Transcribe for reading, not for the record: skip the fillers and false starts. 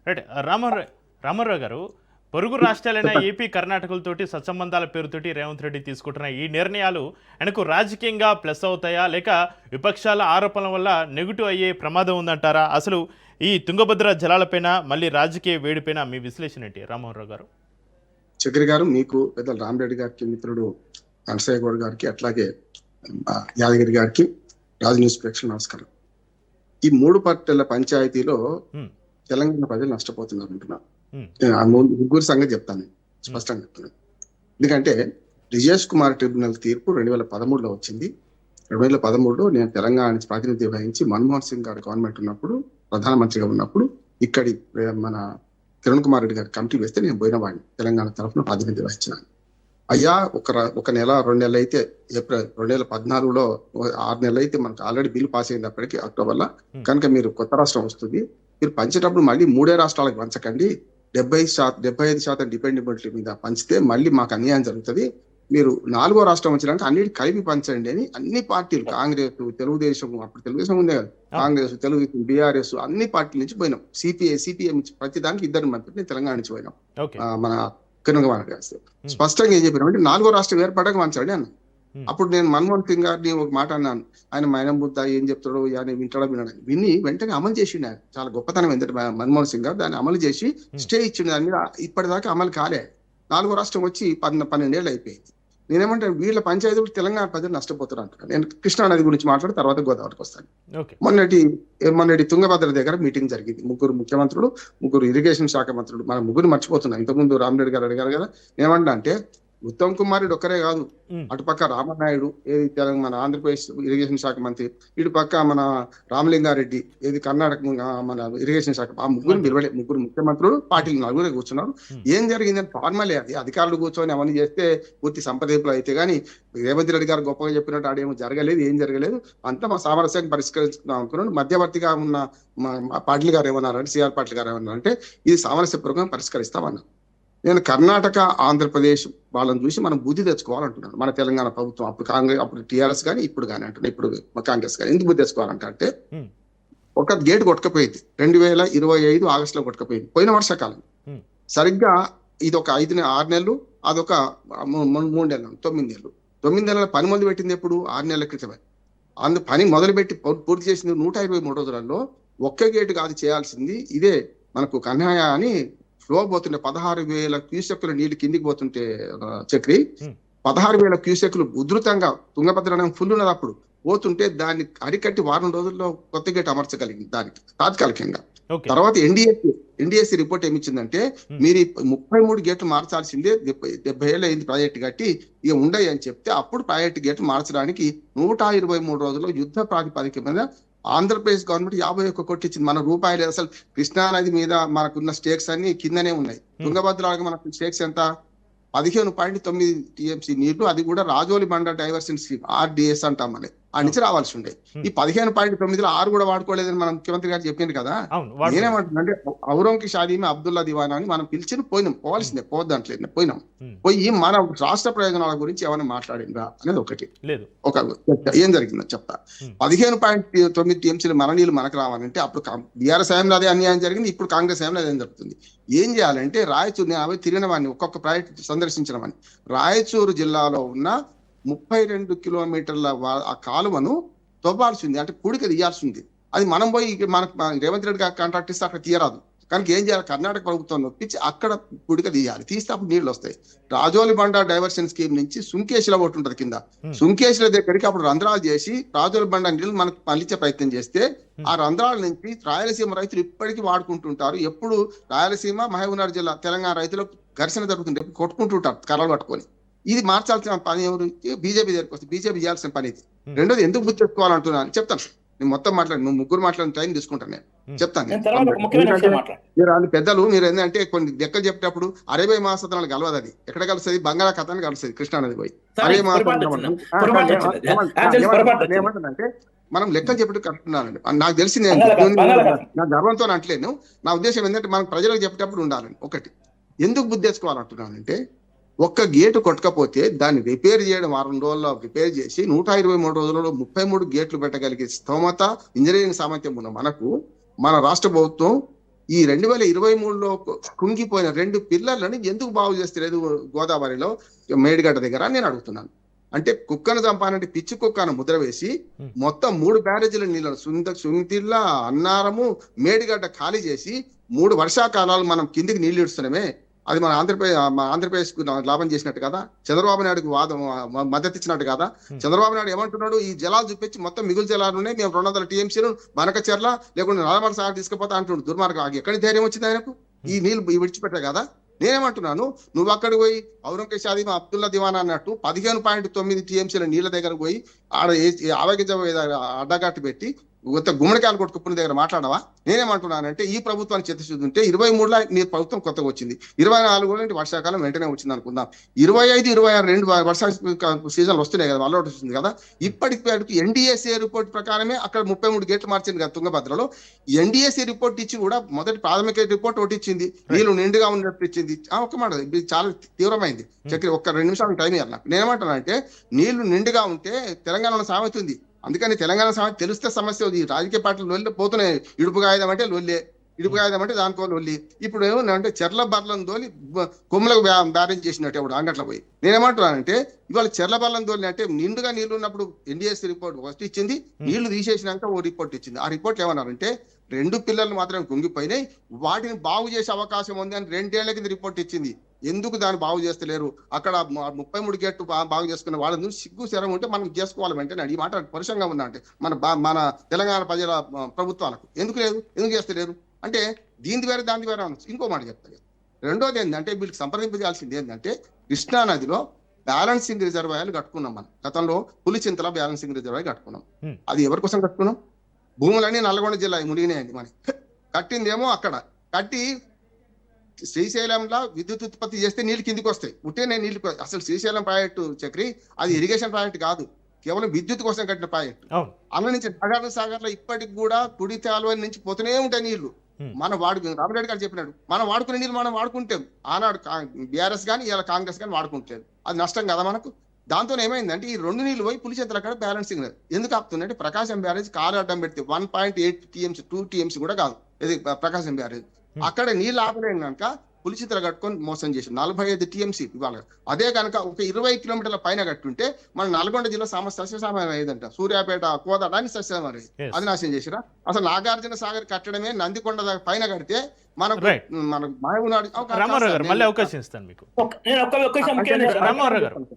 Right. Ramarao గారు, పొరుగు రాష్ట్రాలైన చెప్పండి. ఏపీ, కర్ణాటకలతోటి సత్సంబంధాల పేరుతోటి రేవంత్ రెడ్డి తీసుకుంటున్న ఈ నిర్ణయాలు ఆయనకు రాజకీయంగా ప్లస్ అవుతాయా, లేక విపక్షాల ఆరోపణల వల్ల నెగిటివ్ అయ్యే ప్రమాదం ఉందంటారా? అసలు ఈ తుంగభద్ర జలాలపైన మళ్ళీ రాజకీయ వేడిపైన మీ విశ్లేషణ ఏంటి రామారావు గారు? చక్రి గారు, మీకు పెద్దలు రామరెడ్డి గారికి, మిత్రుడు నరసయ్య గౌడ్ గారికి, అట్లాగే యాదగిరి గారికి, రాజు న్యూస్ ప్రేక్షకులు నమస్కారం. ఈ మూడు పార్టీల పంచాయతీలో హ్మ్. తెలంగాణ ప్రజలు నష్టపోతున్నారు అంటున్నా. హ్మ్. ఆ ముగ్గురు సంగతి చెప్తాను, స్పష్టంగా చెప్తున్నాను. ఎందుకంటే రిజేష్ కుమార్ ట్రిబ్యునల్ తీర్పు 2013లో వచ్చింది. 2013లో నేను తెలంగాణ నుంచి ప్రాతినిధ్యం వహించి మన్మోహన్ సింగ్ గారి గవర్నమెంట్ ఉన్నప్పుడు, ప్రధానమంత్రిగా ఉన్నప్పుడు ఇక్కడి మన కిరణ్ కుమార్ రెడ్డి గారి కమిటీ వేస్తే నేను పోయిన వాడిని, తెలంగాణ తరఫున ప్రాతినిధ్యం వహించినాను. అయ్యా ఒక నెల 2 నెలలు అయితే, ఏప్రిల్ 2014లో 6 నెలలు అయితే మనకు ఆల్రెడీ బిల్ పాస్ అయినప్పటికీ అక్టోబర్లో, కనుక మీరు కొత్త రాష్ట్రం వస్తుంది, మీరు పంచేటప్పుడు మళ్ళీ 3 రాష్ట్రాలకు పంచకండి, 75% డిపెండబిలిటీ మీద పంచితే మళ్ళీ మాకు అన్యాయం జరుగుతుంది, మీరు 4వ రాష్ట్రం వచ్చడానికి అన్నిటి కలిపి పంచండి అని అన్ని పార్టీలు, కాంగ్రెస్, తెలుగుదేశం, అప్పుడు తెలుగుదేశం ఉందే కదా, కాంగ్రెస్, తెలుగుదేశం, బీఆర్ఎస్ అన్ని పార్టీల నుంచి పోయినాం, సిపిఎం ప్రతి దానికి 2 మంత్రులు తెలంగాణ నుంచి పోయినాం. మన కిరణ్ కుమార్ గారు స్పష్టంగా ఏం చెప్పినామంటే 4వ రాష్ట్రం ఏర్పడక పంచాడు అన్న. అప్పుడు నేను మన్మోహన్ సింగ్ గారిని ఒక మాట అన్నాను, ఆయన మైనం బుద్ధ ఏం చెప్తాడో ఆయన వింటాడో వినడం విని వెంటనే అమలు చేసిండు. ఆయన చాలా గొప్పతనం ఏంటంటే మన్మోహన్ సింగ్ గారు దాన్ని అమలు చేసి స్టే ఇచ్చిండు. దాని మీద ఇప్పటిదాకా అమలు కాలే. 4వ రాష్ట్రం వచ్చి 12 ఏళ్ళు అయిపోయింది. నేనేమంటే వీళ్ళ పంచాయతీలు తెలంగాణ ప్రజలు నష్టపోతారు అంటున్నాను. నేను కృష్ణానది గురించి మాట్లాడి తర్వాత గోదావరికి వస్తాను. మొన్నటి తుంగభద్ర దగ్గర మీటింగ్ జరిగింది. 3 ముఖ్యమంత్రులు, 3 ఇరిగేషన్ శాఖ మంత్రులు, మన ముగ్గురు మర్చిపోతున్నాం. ఇంతకుముందు రామరెడ్డి గారు అడిగారు కదా, ఏమన్నా అంటే ఉత్తమ్ కుమార్ రెడ్డి ఒక్కరే కాదు, అటుపక్క రామనాయుడు ఏది తెలంగాణ ఆంధ్రప్రదేశ్ ఇరిగేషన్ శాఖ మంత్రి, ఇటు పక్క మన రామలింగారెడ్డి ఏది కర్ణాటక మన ఇరిగేషన్ శాఖ, ఆ ముగ్గురు నిలబడే 3 ముఖ్యమంత్రులు, పార్టీలు 4 కూర్చున్నారు. ఏం జరిగిందని ఫార్మలే అది, అధికారులు కూర్చొని అవన్నీ చేస్తే పూర్తి సంప్రదింపులు అయితే గానీ రేవంత్ రెడ్డి గారు గొప్పగా చెప్పినట్టు ఆడేమో జరగలేదు, ఏం జరగలేదు, అంతా మా సామరస్యాన్ని పరిష్కరిస్తున్నాం అనుకున్నాను. మధ్యవర్తిగా ఉన్న పాటిల్ గారు ఏమన్నారంటే, సిఆర్ పాటిల్ గారు ఏమన్నారంటే ఇది సామరస్యపూర్వకంగా పరిష్కరిస్తామన్నారు. నేను కర్ణాటక, ఆంధ్రప్రదేశ్ వాళ్ళని చూసి మనం బుద్ధి తెచ్చుకోవాలంటున్నాను. మన తెలంగాణ ప్రభుత్వం అప్పుడు కాంగ్రెస్, అప్పుడు టీఆర్ఎస్ కానీ ఇప్పుడు కానీ అంటున్నా, ఇప్పుడు కాంగ్రెస్ కానీ ఎందుకు బుద్ధి తెచ్చుకోవాలంటే ఒక గేట్ కొట్టుకపోయింది 2025 ఆగస్టులో కొట్టుకపోయింది, పోయిన వర్షాకాలం. సరిగ్గా ఇది ఒక 6 నెలలు, అదొక 3 నెలలు, 9 నెలలు. 9 నెలల పని మొదలు పెట్టింది ఎప్పుడు? 6 నెలల క్రితమే. పని మొదలుపెట్టి పూర్తి చేసింది 123 రోజులలో. ఒక్క గేటు కాదు చేయాల్సింది, ఇదే మనకు కన్హాయ అని ఫ్లో పోతుంటే 16,000 క్యూసెక్కుల నీళ్లు కిందికి పోతుంటే చక్రి, 16,000 క్యూసెక్కులు ఉధృతంగా తుంగభద్ర ఫుల్ ఉన్నది అప్పుడు పోతుంటే దాన్ని అరికట్టి 1 రోజుల్లో కొత్త గేట్ అమర్చగలిగింది దానికి తాత్కాలికంగా. తర్వాత ఎన్డీఎస్సీ రిపోర్ట్ ఏమిచ్చిందంటే మీరు 33 గేట్లు మార్చాల్సిందే, 70 ఏళ్ళు అయింది ప్రాజెక్టు కట్టి, ఇక ఉండయి అని చెప్తే అప్పుడు ప్రాజెక్టు గేట్లు మార్చడానికి 123 రోజుల్లో యుద్ధ ప్రాతిపదిక మీద ఆంధ్రప్రదేశ్ గవర్నమెంట్ 51 కోట్లు ఇచ్చింది. మన రూపాయలు అసలు కృష్ణానది మీద మనకున్న స్టేక్స్ అన్ని కిందనే ఉన్నాయి. తుంగభద్రకి మనకు స్టేక్స్ ఎంత? 15.9 టీఎంసీ నీళ్లు, అది కూడా రాజోలి బండ డైవర్షన్ స్కీమ్ RDS అంటాం అని, ఆ నుంచి రావాల్సి ఉండే. ఈ 15.9లో 6 కూడా వాడుకోలేదని మన ముఖ్యమంత్రి గారు చెప్పింది కదా. నేనేమంటున్నానంటే ఔరంకి షాదీమే అబ్దుల్లా దివానా అని మనం పిలిచి పోవాల్సిందే, పోవద్దంటలేదు, పోయినాం. పోయి మన రాష్ట్ర ప్రయోజనాల గురించి ఏమైనా మాట్లాడిందా అనేది ఒకటి. ఏం జరిగిందో చెప్తా. 15.9 టీఎంసీలు మన నీళ్ళు మనకు రావాలంటే అప్పుడు బీఆర్ఎస్ హయాంలో అదే అన్యాయం జరిగింది, ఇప్పుడు కాంగ్రెస్ హయాంలో అదే జరుగుతుంది. ఏం చేయాలంటే రాయచూరు, నేను అవి తిరిగిన వాడిని, ఒక్కొక్క ప్రాజెక్ట్ సందర్శించిన వాడిని, రాయచూరు జిల్లాలో ఉన్న 32 కిలోమీటర్ల ఆ కాలువను తవ్వాల్సింది, అంటే పూడిక తీయాల్సింది. అది మనం పోయి మనకు రేవంత్ రెడ్డి గారు కాంట్రాక్ట్ ఇస్తే అక్కడ తీయరాదు. కనుక ఏం చేయాలి? కర్ణాటక ప్రభుత్వం నొప్పించి అక్కడ పూడిక తీయాలి, తీస్తే అప్పుడు నీళ్లు వస్తాయి. రాజోలి బండ డైవర్షన్ స్కీమ్ నుంచి సుంకేశ్ల ఒకటి ఉంటుంది కింద, సుంకేశ్ల దగ్గరికి అప్పుడు రంధ్రాలు చేసి రాజోలి బండ నీళ్లు మనకు మళ్ళించే ప్రయత్నం చేస్తే ఆ రంధ్రాల నుంచి రాయలసీమ రైతులు ఇప్పటికీ వాడుకుంటుంటారు. ఎప్పుడు రాయలసీమ, మహబూబ్నగర్ జిల్లా తెలంగాణ రైతులకు ఘర్షణ జరుగుతుంటే కొట్టుకుంటుంటారు కర్రలు పట్టుకొని. ఇది మార్చాల్సిన పని ఎవరు? బీజేపీ దగ్గరికి వస్తే బీజేపీ చేయాల్సిన పని ఇది. రెండోది ఎందుకు బుద్ధి తెచ్చుకోవాలంటున్నాను చెప్తాను. నేను మొత్తం మాట్లాడి, నువ్వు ముగ్గురు మాట్లాడిన టైం తీసుకుంటాను, నేను చెప్తాను. మీరు అది పెద్దలు, మీరు ఏంటంటే కొన్ని లెక్కలు చెప్పేటప్పుడు అరేబియా మహాసముద్రాలు కలవదు, అది ఎక్కడ కలుస్తుంది? బంగాళాఖాతాన్ని కలుస్తుంది, కృష్ణానది పోయి. అరేబియా మహాసముద్రం ఏమంటుందంటే మనం లెక్కలు చెప్పేటప్పుడు కలుపుతున్నానండి, నాకు తెలిసి నా గర్వంతో అంటలేను. నా ఉద్దేశం ఏంటంటే మనం ప్రజలకు చెప్పేటప్పుడు ఉండాలని. ఒకటి ఎందుకు బుద్ధి తెచ్చుకోవాలంటున్నానంటే, ఒక్క గేటు కొట్టకపోతే దాన్ని రిపేర్ చేయడం 6 రోజుల్లో రిపేర్ చేసి 123 రోజులలో 33 గేట్లు పెట్టగలిగే స్తోమత, ఇంజనీరింగ్ సామర్థ్యం ఉన్న మనకు మన రాష్ట్ర ప్రభుత్వం ఈ 2023లో కుంగిపోయిన 2 పిల్లర్లను ఎందుకు బాగు చేస్తలేదు గోదావరిలో మేడిగడ్డ దగ్గర అని నేను అడుగుతున్నాను. అంటే కుక్కను చంపాలంటే పిచ్చి కుక్కను ముద్ర వేసి మొత్తం 3 బ్యారేజీల నీళ్ళను సుంతిల్ల, అన్నారము, మేడిగడ్డ ఖాళీ చేసి 3 వర్షాకాలాలు మనం కిందికి నీళ్లు ఇడుస్తున్నామే. అది మన ఆంధ్రప్రదేశ్ కు లాభం చేసినట్టు కదా, చంద్రబాబు నాయుడుకు మద్దతు ఇచ్చినట్టు కదా. చంద్రబాబు నాయుడు ఏమంటున్నాడు, ఈ జలాలు చూపించి మొత్తం మిగులు జలాలు ఉన్నాయి, మేము 200 టీఎంసీలు బనకచెర్ల లేకుండా నల్లమల సాగర్ తీసుకుపోతా అంటున్నాడు. దుర్మార్గం. ఎక్కడి ధైర్యం వచ్చింది ఆయనకు? ఈ నీళ్లు విడిచిపెట్టే కదా. నేనేమంటున్నాను, నువ్వు అక్కడికి పోయి ఔరంగజేబ్ షాదీ అబ్దుల్లా దివానా అన్నట్టు 15.9 టీఎంసీల నీళ్ల దగ్గర పోయి ఆడ ఆవేగ అడ్డగట్టు పెట్టి గుమ్మడికాయలు కొట్టుకున్న దగ్గర మాట్లాడవా? నేనేమంటున్నానంటే ఈ ప్రభుత్వానికి చిత్తశుద్ధి ఉంటే 23లో నీ ప్రభుత్వం కొత్తగా వచ్చింది, 24లో వర్షాకాలం వెంటనే వచ్చింది అనుకుందాం, 25, 26 2 వర్షా సీజన్లు వస్తున్నాయి కదా, అలవాటు వస్తుంది కదా. ఇప్పటికి ఎన్డీఎస్ఏ రిపోర్ట్ ప్రకారమే అక్కడ 33 గేట్లు మార్చింది కదా తుంగభద్రలో. ఎన్డీఎస్ఏ రిపోర్ట్ ఇచ్చి కూడా మొదటి ప్రాథమిక రిపోర్ట్ ఒకటి ఇచ్చింది, నీళ్లు నిండుగా ఉన్నట్టు ఇచ్చింది. ఒక మాట, ఇది చాలా తీవ్రమైంది చక్రి, ఒక్క 2 నిమిషాలు టైం ఇవ్వాలి. నేనేమంటానంటే నీళ్లు నిండుగా ఉంటే తెలంగాణలో సామెత ఉంది, అందుకని తెలంగాణ సమస్య తెలిస్తే సమస్య. ఈ రాజకీయ పార్టీలు లొల్లి పోతున్నాయి. ఇడుపు కాగితం అంటే లొల్లే, ఇడుపు కాగితం అంటే దానికో లొల్లి. ఇప్పుడు ఏమన్నా చెర్ల బర్లను తోలి కొమ్ములకు బ్యారేజ్ చేసినట్టు ఎవడు అంగట్ల పోయి. నేనేమంటున్నానంటే ఇవాళ చెర్ల బర్లను తోలి అంటే నిండుగా నీళ్లు ఉన్నప్పుడు ఎన్డీఎస్సీ రిపోర్ట్ ఫస్ట్ ఇచ్చింది, నీళ్లు తీసేసినాక ఓ రిపోర్ట్ ఇచ్చింది. ఆ రిపోర్ట్ ఏమన్నారంటే 2 పిల్లలు మాత్రం కుంగిపోయినాయి, వాటిని బాగు చేసే అవకాశం ఉంది అని 2 ఏళ్ల కింద రిపోర్ట్ ఇచ్చింది. ఎందుకు దాన్ని బాగు చేస్తలేరు? అక్కడ 33 గేట్లు బాగు చేసుకున్న వాళ్ళని సిగ్గు శరం ఉంటే మనం చేసుకోవాలి వెంటనే. ఈ మాట పరుషంగా ఉందా అంటే మన తెలంగాణ ప్రజల ప్రభుత్వాలకు ఎందుకు లేదు, ఎందుకు చేస్తలేరు అంటే దీని వేరే దాని వేరే అనొచ్చు. ఇంకో మాట చెప్తాను. రెండోది ఏంటంటే వీళ్ళకి సంప్రదించాల్సింది ఏంటంటే కృష్ణా నదిలో బ్యాలెన్సింగ్ రిజర్వాయర్లు కట్టుకున్నాం. మనం గతంలో పులిచింతల బ్యాలెన్సింగ్ రిజర్వాయర్ కట్టుకున్నాం. అది ఎవరి కోసం కట్టుకున్నాం? భూములన్నీ నల్గొండ జిల్లా మునిగినాయండి. మరి కట్టిందేమో అక్కడ కట్టి శ్రీశైలంలో విద్యుత్ ఉత్పత్తి చేస్తే నీళ్ళు కిందికి వస్తాయి. ఉట్టే నీళ్ళు అసలు శ్రీశైలం ప్రాజెక్టు చక్రి అది ఇరిగేషన్ ప్రాజెక్ట్ కాదు, కేవలం విద్యుత్ కోసం కట్టిన ప్రాజెక్ట్. అందులో నుంచి నాగార్జున సాగర్ లో ఇప్పటికి కూడా కుడి కాలువ నుంచి పోతూనే ఉంటాయి నీళ్లు. మనం రామరెడ్డి గారు చెప్పినాడు, మనం వాడుకునే నీళ్ళు మనం వాడుకుంటాం. ఆనాడు బీఆర్ఎస్ కానీ ఇలా కాంగ్రెస్ కానీ వాడుకుంటారు. అది నష్టం కదా మనకు. దాంతో ఏమైందంటే ఈ 2 నీళ్లు పోయి పులిచెంతల కాడ బ్యాలెన్సింగ్ లేదు. ఎందుకు ఆపుతుందంటే ప్రకాశం బ్యారేజ్ కాలు అడ్డం పెడితే 1.8 టీఎంసీ 2 టీఎంసీ కూడా కాదు ఇది ప్రకాశం బ్యారేజ్. అక్కడ నీళ్ళు ఆపలేం కనుక పులిచిత్ర కట్టుకొని మోసం చేసి 45 టీఎంసీ ఇవ్వాలి. అదే కనుక ఒక 20 కిలోమీటర్ల పైన కట్టుంటే మన నల్గొండ జిల్లా సస్యశ్యామలం అయ్యేదంట. సూర్యాపేట, కోదాడానికి సస్యశ్యామలం అయ్యేది. అది నాశనం చేసిరా. అసలు నాగార్జున సాగర్ కట్టడమే నందికొండ పైన కడితే మనకు మన రామారావు గారు మళ్ళీ అవకాశం ఇస్తాను మీకు. నేను ఒక్క విషయం ముఖ్యంగా రామారావు గారు